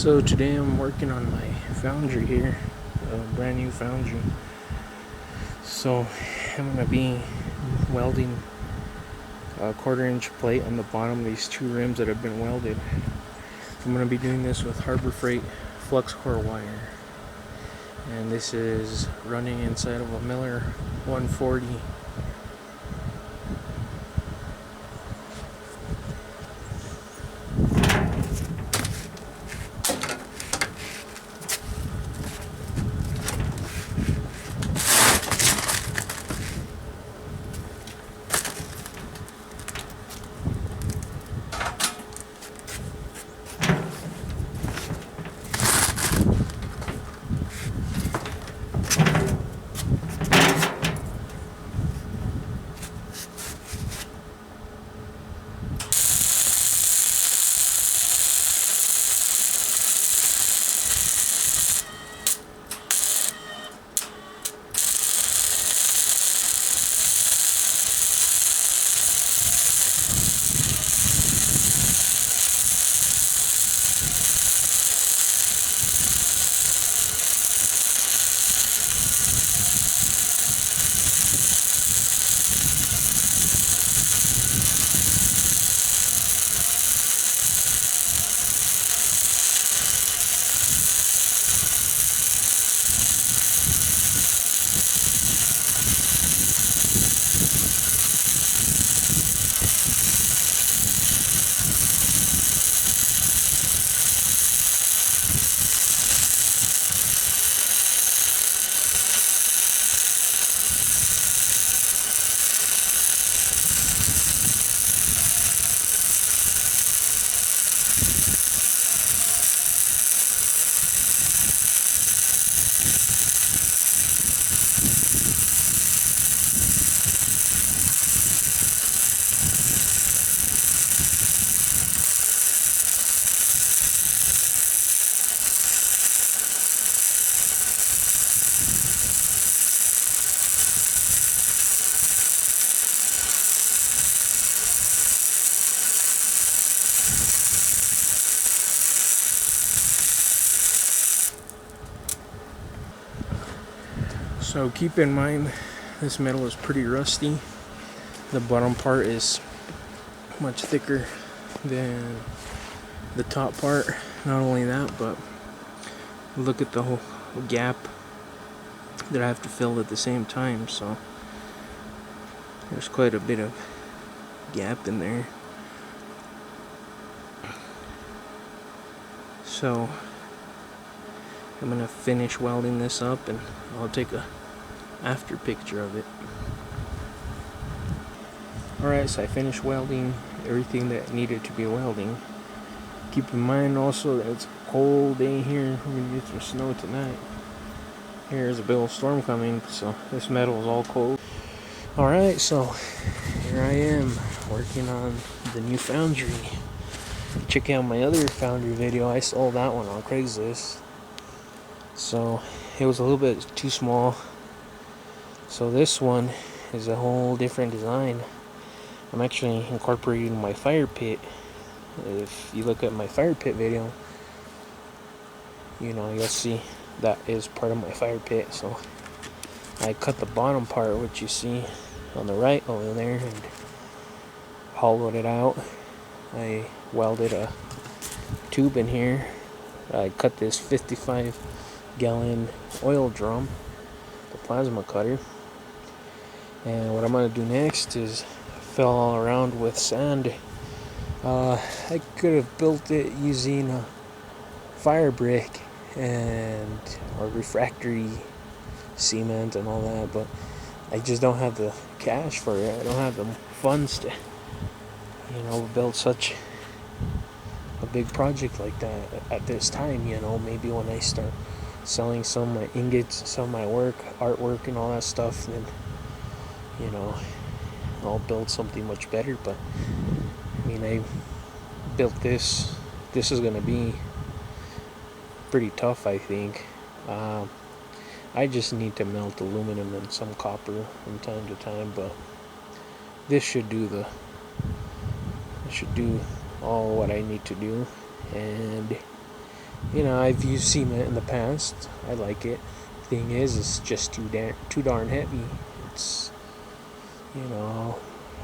So today I'm working on my Foundry here, a brand new Foundry. So I'm going to be welding a 1/4-inch plate on the bottom of these two rims that have been welded. I'm going to be doing this with Harbor Freight flux core wire. And this is running inside of a Miller 140. So keep in mind, this metal is pretty rusty. The bottom part is much thicker than the top part. Not only that, but look at the whole gap that I have to fill at the same time. So there's quite a bit of gap in there. So I'm gonna finish welding this up and I'll take a after picture of it. Alright, so I finished welding everything that needed to be welding. Keep in mind also that it's a cold day here. We're gonna get some snow tonight. Here's a big old storm coming, so this metal is all cold. Alright, so here I am working on the new Foundry. Check out my other Foundry video. I sold that one on Craigslist. So it was a little bit too small. So this one is a whole different design. I'm actually incorporating my fire pit. If you look at my fire pit video, you'll see that is part of my fire pit. So I cut the bottom part, which you see on the right over there, and hollowed it out. I welded a tube in here. I cut this 55-gallon oil drum, the plasma cutter. And what I'm going to do next is fill all around with sand. I could have built it using a fire brick and or refractory cement and all that, but I just don't have the cash for it. I don't have the funds to build such a big project like that at this time. Maybe when I start selling some of my ingots, some of my artwork and all that stuff, then I'll build something much better. But I built this. This is gonna be pretty tough, I think. I just need to melt aluminum and some copper from time to time, but this should do all what I need to do. And I've used cement in the past. I like it. Thing is, it's just too darn heavy. It's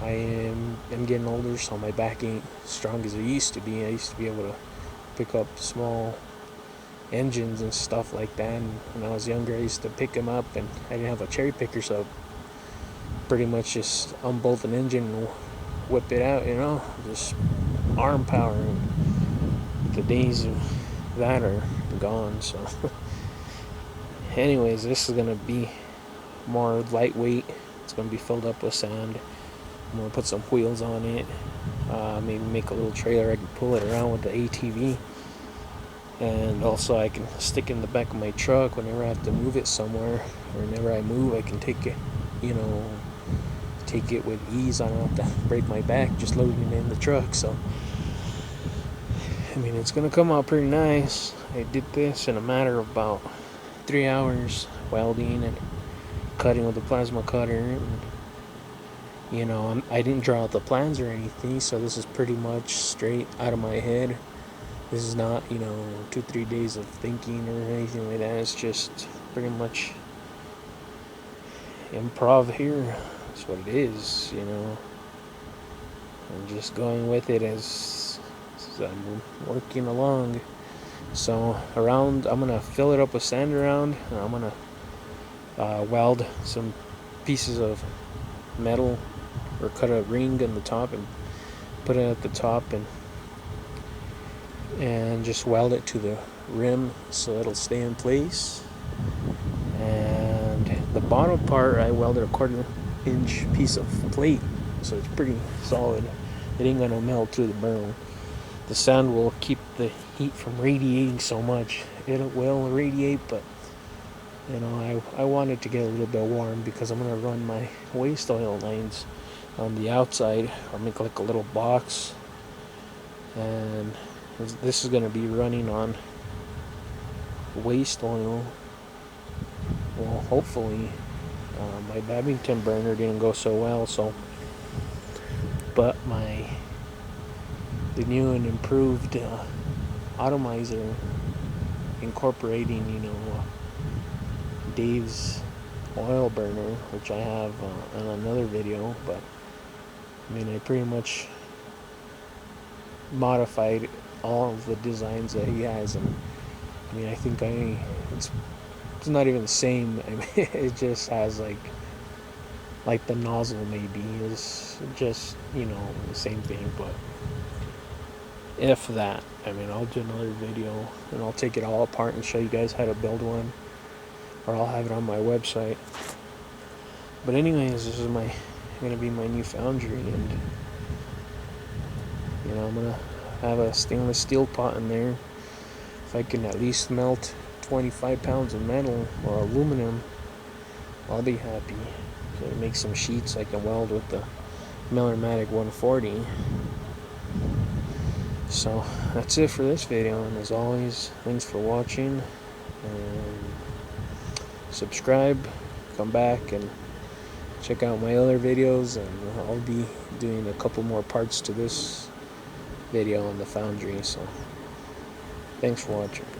I'm getting older, so my back ain't strong as it used to be. I used to be able to pick up small engines and stuff like that, and when I was younger I used to pick them up, and I didn't have a cherry picker, so pretty much just unbolt an engine and whip it out, just arm power. And the days of that are gone. So anyways, this is gonna be more lightweight. It's gonna be filled up with sand. I'm gonna put some wheels on it, maybe make a little trailer I can pull it around with the ATV. And also I can stick in the back of my truck whenever I have to move it somewhere. Whenever I move, I can take it, take it with ease. I don't have to break my back just loading it in the truck. So it's gonna come out pretty nice. I did this in a matter of about 3 hours, welding and cutting with the plasma cutter. And, I didn't draw out the plans or anything, so this is pretty much straight out of my head. This is not, 2-3 days of thinking or anything like that. It's just pretty much improv here. That's what it is, I'm just going with it as I'm working along. So I'm gonna fill it up with sand around, and I'm gonna weld some pieces of metal, or cut a ring on the top and put it at the top, and just weld it to the rim so it'll stay in place. And the bottom part, I welded a 1/4-inch piece of plate, so it's pretty solid. It ain't gonna melt through the burn. The sand will keep the heat from radiating so much. It will radiate, but I want it to get a little bit warm, because I'm gonna run my waste oil lines on the outside. I'll make like a little box, and this is gonna be running on waste oil. Well, hopefully, my Babington burner didn't go so well, but the new and improved atomizer, incorporating Dave's oil burner, which I have in another video, but I mean, I pretty much modified all of the designs that he has, and I mean, I think it's not even the same. I mean, it just has like the nozzle maybe is just, you know, the same thing, but if that. I mean, I'll do another video and I'll take it all apart and show you guys how to build one, or I'll have it on my website. But anyways, this is gonna be my new foundry, and you know, I'm gonna have a stainless steel pot in there. If I can at least melt 25 pounds of metal or aluminum, I'll be happy. So make some sheets I can weld with the Miller-Matic 140. So that's it for this video, and as always, thanks for watching. Subscribe, come back and check out my other videos, and I'll be doing a couple more parts to this video on the Foundry. So thanks for watching.